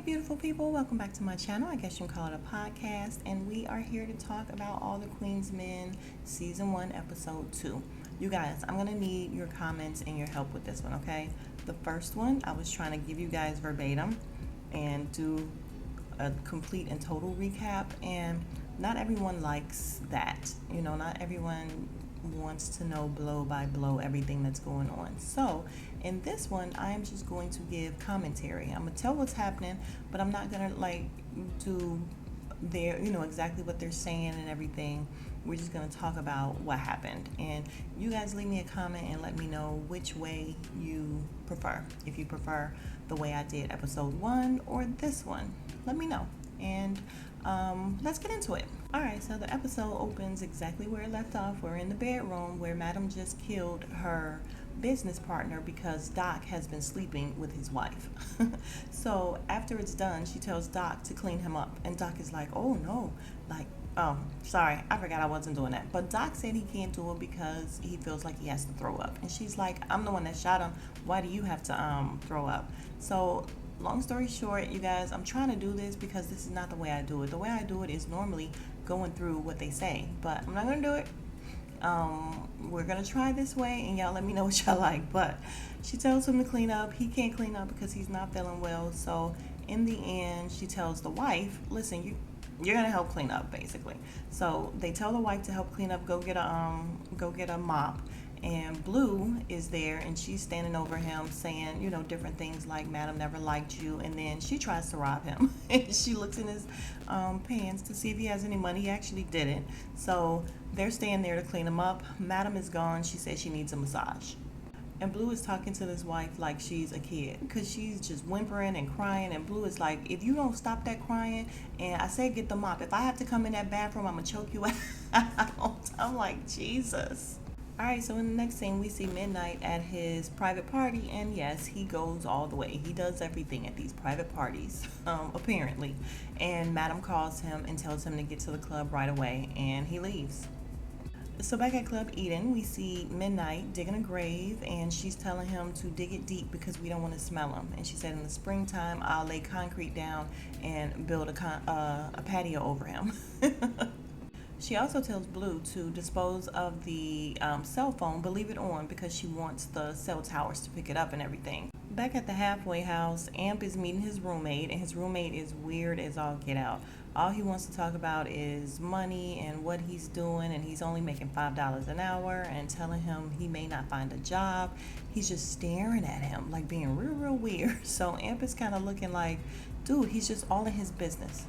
Beautiful people, welcome back to my channel. I guess you can call it a podcast, and we are here to talk about All the Queen's Men Season 1, Episode 2. You guys, I'm going to need your comments and your help with this one, okay? The first one, I was trying to give you guys verbatim and do a complete and total recap, and not everyone likes that. Not everyone wants to know blow by blow everything that's going on. So in this one, I am just going to give commentary. I'm gonna tell what's happening, but I'm not gonna do their exactly what they're saying and everything. We're just gonna talk about what happened, and you guys leave me a comment and let me know which way you prefer. If you prefer the way I did episode 1 or this one, let me know, and let's get into it. Alright, so the episode opens exactly where it left off. We're in the bedroom where Madam just killed her business partner because Doc has been sleeping with his wife. So after it's done, she tells Doc to clean him up, and Doc is like, oh no, oh, sorry, I forgot I wasn't doing that. But Doc said he can't do it because he feels like he has to throw up. And she's like, I'm the one that shot him. Why do you have to throw up? So long story short, you guys, I'm trying to do this because this is not the way I do it. The way I do it is normally going through what they say, but I'm not going to do it. We're going to try this way, and y'all let me know what y'all like. But she tells him to clean up. He can't clean up because he's not feeling well. So in the end, she tells the wife, listen, you're going to help clean up, basically. So they tell the wife to help clean up, go get a mop. And Blue is there, and she's standing over him saying, different things like, Madam never liked you. And then she tries to rob him. And she looks in his pants to see if he has any money. He actually didn't. So they're staying there to clean him up. Madam is gone. She says she needs a massage. And Blue is talking to this wife like she's a kid because she's just whimpering and crying. And Blue is like, if you don't stop that crying, and I say get the mop, if I have to come in that bathroom, I'm going to choke you out. I'm like, Jesus. Alright, so in the next scene, we see Midnight at his private party, and yes, he goes all the way. He does everything at these private parties, apparently. And Madam calls him and tells him to get to the club right away, and he leaves. So back at Club Eden, we see Midnight digging a grave, and she's telling him to dig it deep because we don't want to smell him. And she said, in the springtime, I'll lay concrete down and build a patio over him. She also tells Blue to dispose of the cell phone, but leave it on because she wants the cell towers to pick it up and everything. Back at the halfway house, Amp is meeting his roommate, and his roommate is weird as all get out. All he wants to talk about is money and what he's doing, and he's only making $5 an hour, and telling him he may not find a job. He's just staring at him, like being real weird. So Amp is kind of looking like, dude, he's just all in his business.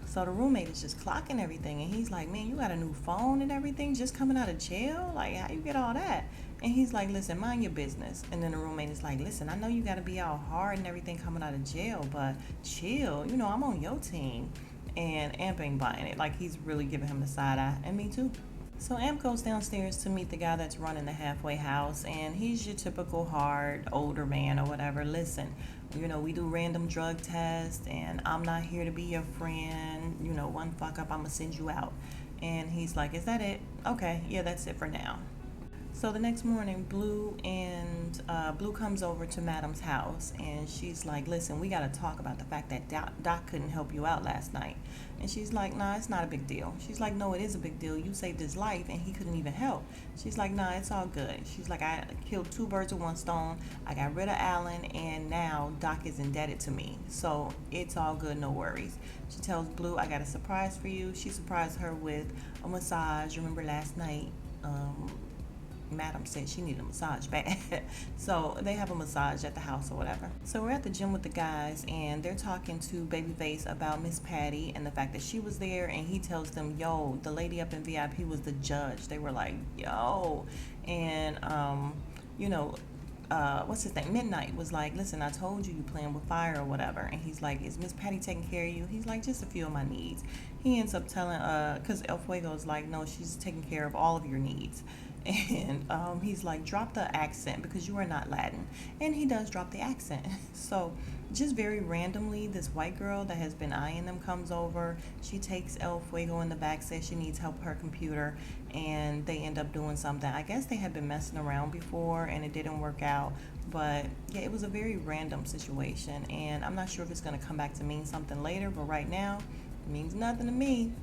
So the roommate is just clocking everything, and he's like, man, you got a new phone and everything just coming out of jail? Like, how you get all that? And he's like, listen, mind your business. And then the roommate is like, listen, I know you got to be all hard and everything coming out of jail, but chill, I'm on your team. And Amp ain't buying it. Like, he's really giving him the side eye, and me too. So Amp goes downstairs to meet the guy that's running the halfway house, and he's your typical hard older man or whatever. Listen, we do random drug tests, and I'm not here to be your friend. One fuck up, I'm gonna send you out. And he's like, is that it? Okay, yeah, that's it for now. So the next morning, Blue comes over to Madam's house, and she's like, listen, we got to talk about the fact that Doc couldn't help you out last night. And she's like, nah, it's not a big deal. She's like, no, it is a big deal. You saved his life, and he couldn't even help. She's like, nah, it's all good. She's like, I killed 2 birds with 1 stone. I got rid of Alan, and now Doc is indebted to me. So it's all good, no worries. She tells Blue, I got a surprise for you. She surprised her with a massage. Remember last night, Madam said she needed a massage bad. So they have a massage at the house or whatever. So we're at the gym with the guys, and they're talking to Babyface about Miss Patty and the fact that she was there, and he tells them, yo, the lady up in VIP was the judge. They were like, yo. And what's his name? Midnight was like, listen, I told you playing with fire or whatever. And he's like, is Miss Patty taking care of you? He's like, just a few of my needs. He ends up telling, because El Fuego's like, no, she's taking care of all of your needs. And he's like, drop the accent because you are not Latin. And he does drop the accent. So just very randomly, this white girl that has been eyeing them comes over. She takes El Fuego in the back, says she needs help with her computer, and they end up doing something. I guess they had been messing around before and it didn't work out. But yeah, it was a very random situation, and I'm not sure if it's going to come back to mean something later, but right now, it means nothing to me.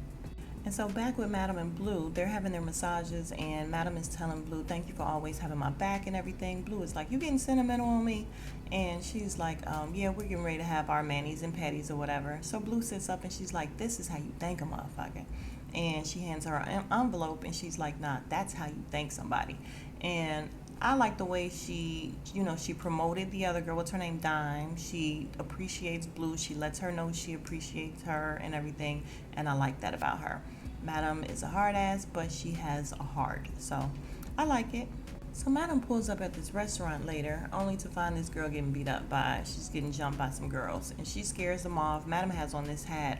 And so back with Madam and Blue, they're having their massages, and Madam is telling Blue, thank you for always having my back and everything. Blue is like, you getting sentimental on me? And she's like, yeah, we're getting ready to have our manis and petties or whatever. So Blue sits up and she's like, this is how you thank a motherfucker. And she hands her an envelope and she's like, nah, that's how you thank somebody. And I like the way she, she promoted the other girl. What's her name? Dime. She appreciates Blue. She lets her know she appreciates her and everything. And I like that about her. Madam is a hard ass, but she has a heart. So I like it. So Madam pulls up at this restaurant later, only to find this girl getting beat up she's getting jumped by some girls. And she scares them off. Madam has on this hat.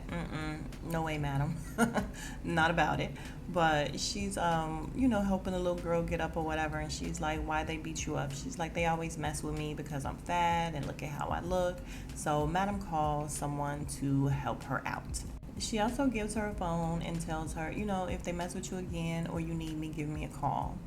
No way, Madam. Not about it. But she's, helping the little girl get up or whatever. And she's like, why they beat you up? She's like, they always mess with me because I'm fat and look at how I look. So Madam calls someone to help her out. She also gives her a phone and tells her, if they mess with you again or you need me, give me a call.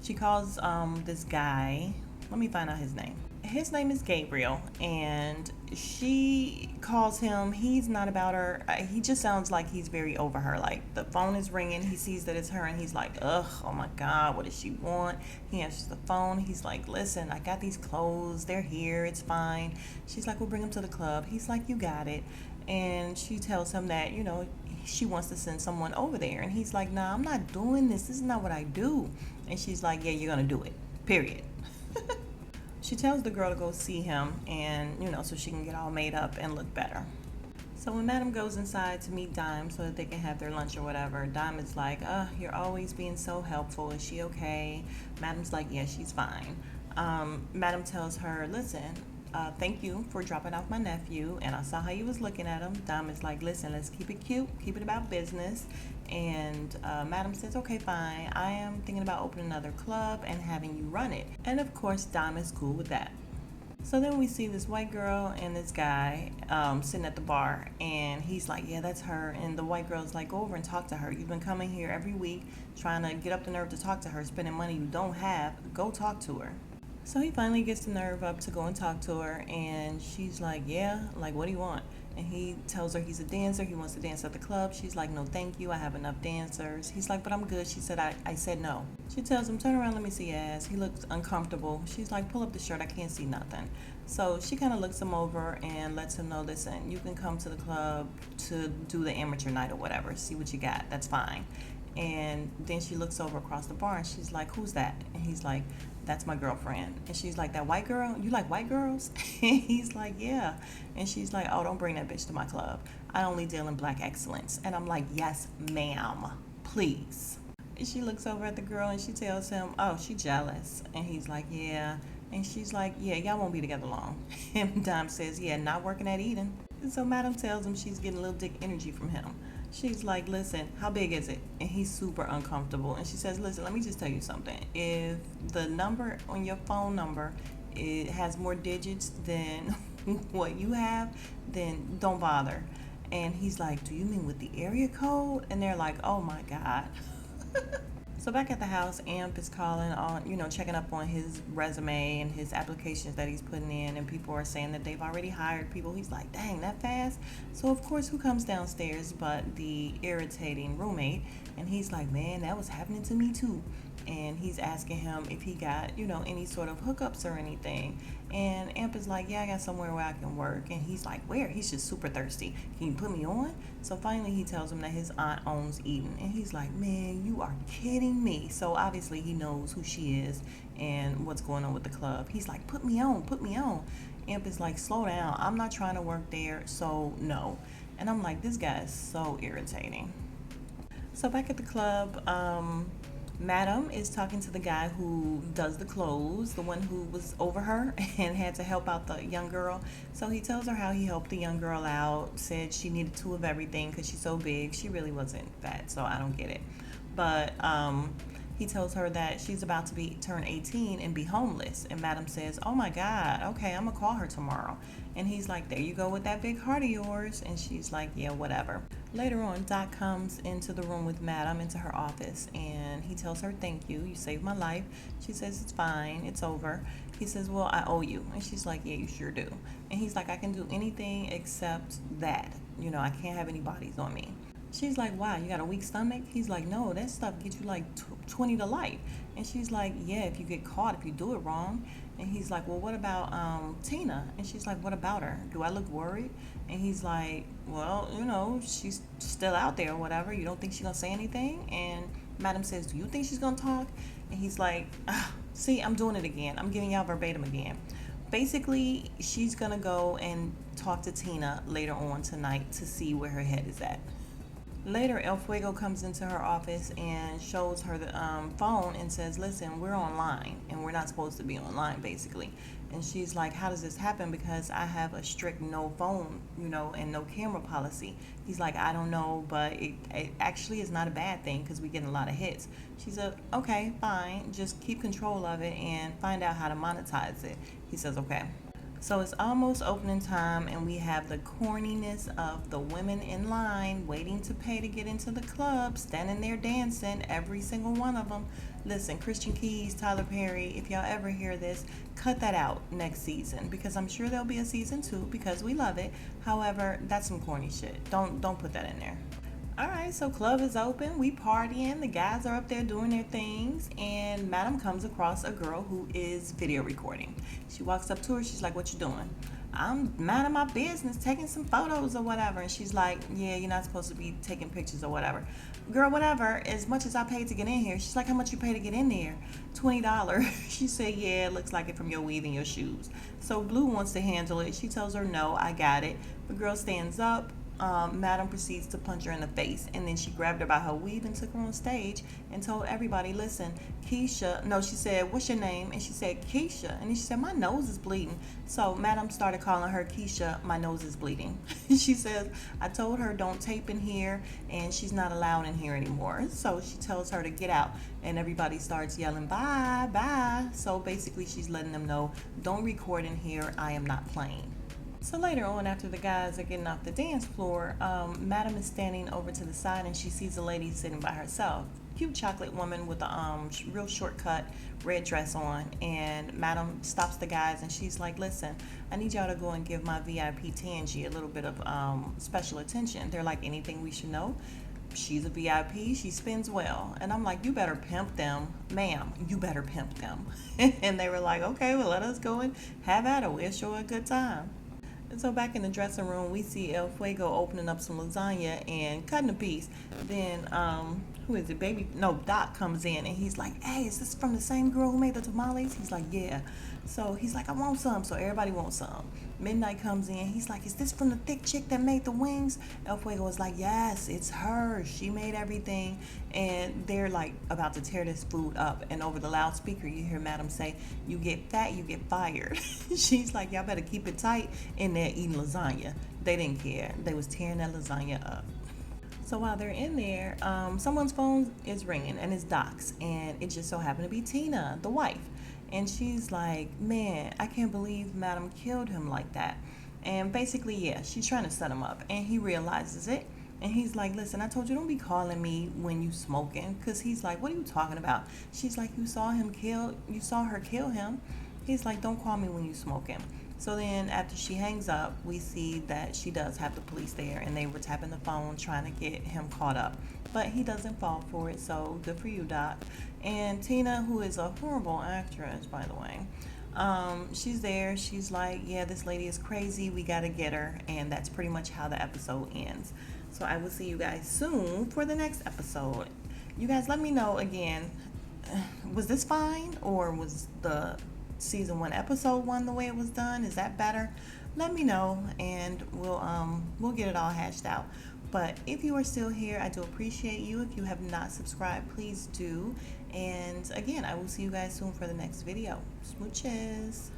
She calls this guy. Let me find out his name. His name is Gabriel, and she calls him. He's not about her. He just sounds like he's very over her. Like, the phone is ringing. He sees that it's her, and he's like, ugh, oh my God, what does she want? He answers the phone. He's like, listen, I got these clothes. They're here. It's fine. She's like, we'll bring them to the club. He's like, you got it. And she tells him that, she wants to send someone over there. And he's like, nah, I'm not doing this. This is not what I do. And she's like, yeah, you're going to do it. Period. She tells the girl to go see him and, so she can get all made up and look better. So when Madam goes inside to meet Dime so that they can have their lunch or whatever, Dime is like, you're always being so helpful. Is she okay? Madam's like, yeah, she's fine. Madam tells her, listen, thank you for dropping off my nephew, and I saw how you was looking at him. Dime is like, listen, let's keep it cute, keep it about business. And Madam says, okay, fine. I am thinking about opening another club and having you run it. And of course, Dime is cool with that. So then we see this white girl and this guy sitting at the bar, and he's like, yeah, that's her. And the white girl's like, go over and talk to her. You've been coming here every week trying to get up the nerve to talk to her, spending money you don't have. Go talk to her. So he finally gets the nerve up to go and talk to her, and she's like, yeah, like, what do you want? And he tells her he's a dancer. He wants to dance at the club. She's like, no, thank you. I have enough dancers. He's like, but I'm good. She said, I said no. She tells him, turn around, let me see your ass. He looks uncomfortable. She's like, pull up the shirt. I can't see nothing. So she kind of looks him over and lets him know, listen, you can come to the club to do the amateur night or whatever. See what you got. That's fine. And then she looks over across the bar and she's like, who's that? And he's like, that's my girlfriend. And she's like, that white girl? You like white girls? And he's like, yeah. And she's like, oh, don't bring that bitch to my club. I only deal in black excellence. And I'm like, yes, ma'am, please. And she looks over at the girl and she tells him, oh, she jealous. And he's like, yeah. And she's like, yeah, y'all won't be together long. And Dime says, yeah, not working at Eden. And so Madam tells him she's getting a little dick energy from him. She's like, listen, how big is it? And he's super uncomfortable. And she says, listen, let me just tell you something. If the number on your phone number, it has more digits than what you have, then don't bother. And he's like, do you mean with the area code? And they're like, oh my God. So back at the house, Amp is calling on, checking up on his resume and his applications that he's putting in, and people are saying that they've already hired people. He's like, dang, that fast? So of course, who comes downstairs but the irritating roommate? And he's like, man, that was happening to me too. And he's asking him if he got, any sort of hookups or anything. And Amp is like, yeah, I got somewhere where I can work. And he's like, where? He's just super thirsty. Can you put me on? So finally he tells him that his aunt owns Eden. And he's like, man, you are kidding me. So obviously he knows who she is and what's going on with the club. He's like, put me on, put me on. Amp is like, slow down. I'm not trying to work there, so no. And I'm like, this guy is so irritating. So back at the club, Madam is talking to the guy who does the clothes, the one who was over her and had to help out the young girl. So he tells her how he helped the young girl out, said she needed 2 of everything because she's so big. She really wasn't fat, so I don't get it. But he tells her that she's about to be turn 18 and be homeless. And Madam says, oh my God, okay, I'm gonna call her tomorrow. And he's like, there you go with that big heart of yours. And she's like, yeah, whatever. Later on, Doc comes into the room with Madam, into her office, and he tells her, thank you, you saved my life. She says, it's fine, it's over. He says, well, I owe you. And she's like, yeah, you sure do. And he's like, I can do anything except that. I can't have any bodies on me. She's like, wow, you got a weak stomach? He's like, no, that stuff gets you like 20 to life. And she's like, yeah, if you get caught, if you do it wrong. And he's like, well, what about Tina? And she's like, what about her? Do I look worried? And he's like, well, she's still out there or whatever. You don't think she's going to say anything? And Madam says, do you think she's going to talk? And he's like, see, I'm doing it again. I'm giving y'all verbatim again. Basically, she's going to go and talk to Tina later on tonight to see where her head is at. Later, El Fuego comes into her office and shows her the phone and says, listen, we're online and we're not supposed to be online, basically. And she's like, how does this happen? Because I have a strict no phone, and no camera policy. He's like, I don't know, but it actually is not a bad thing because we get a lot of hits. She said, okay, fine. Just keep control of it and find out how to monetize it. He says, okay. So it's almost opening time, and we have the corniness of the women in line waiting to pay to get into the club, standing there dancing, every single one of them. Listen, Christian Keys, Tyler Perry, if y'all ever hear this, cut that out next season, because I'm sure there'll be a season 2 because we love it. However, that's some corny shit. Don't put that in there. Alright, so club is open, we partying, the guys are up there doing their things, and Madam comes across a girl who is video recording. She walks up to her, she's like, what you doing? I'm minding my business, taking some photos or whatever. And she's like, yeah, you're not supposed to be taking pictures or whatever. Girl, whatever, as much as I paid to get in here. She's like, how much you pay to get in there? $20. She said, yeah, it looks like it from your weave and your shoes. So Blue wants to handle it. She tells her, no, I got it. The girl stands up. Madam proceeds to punch her in the face, and then she grabbed her by her weave and took her on stage and told everybody, listen, Keisha, no, she said, what's your name? And she said, Keisha. And then she said, my nose is bleeding. So Madam started calling her Keisha, my nose is bleeding. She says, I told her don't tape in here, and she's not allowed in here anymore. So she tells her to get out, and everybody starts yelling, bye, bye. So basically she's letting them know, don't record in here, I am not playing. So later on, after the guys are getting off the dance floor, Madam is standing over to the side, and she sees a lady sitting by herself. Cute chocolate woman with a real short cut red dress on. And Madam stops the guys, and she's like, listen, I need y'all to go and give my VIP Tangi a little bit of special attention. They're like, anything we should know? She's a VIP, she spins well. And I'm like, you better pimp them. Ma'am, you better pimp them. And they were like, okay, well, let us go and have at it. We'll show a good time. And so back in the dressing room, we see El Fuego opening up some lasagna and cutting a piece. Then, who is it? Doc comes in, and he's like, hey, is this from the same girl who made the tamales? He's like, yeah. So he's like, I want some. So everybody wants some. Midnight comes in. He's like, is this from the thick chick that made the wings? El Fuego is like, yes, it's her. She made everything. And they're like about to tear this food up. And over the loudspeaker, you hear Madam say, you get fat, you get fired. She's like, y'all better keep it tight in there eating lasagna. They didn't care. They was tearing that lasagna up. So while they're in there, someone's phone is ringing, and it's Doc's. And it just so happened to be Tina, the wife. And she's like, man, I can't believe Madam killed him like that. And basically, yeah, she's trying to set him up. And he realizes it. And he's like, listen, I told you don't be calling me when you smoking. Because he's like, what are you talking about? She's like, you saw her kill him. He's like, don't call me when you smoking. So then after she hangs up, we see that she does have the police there. And they were tapping the phone trying to get him caught up. But he doesn't fall for it, so good for you, Doc. And Tina, who is a horrible actress, by the way, she's there. She's like, yeah, this lady is crazy. We got to get her. And that's pretty much how the episode ends. So I will see you guys soon for the next episode. You guys let me know again, was this fine? Or was the season 1, episode 1 the way it was done? Is that better? Let me know, and we'll get it all hashed out. But if you are still here, I do appreciate you. If you have not subscribed, please do. And again, I will see you guys soon for the next video. Smooches.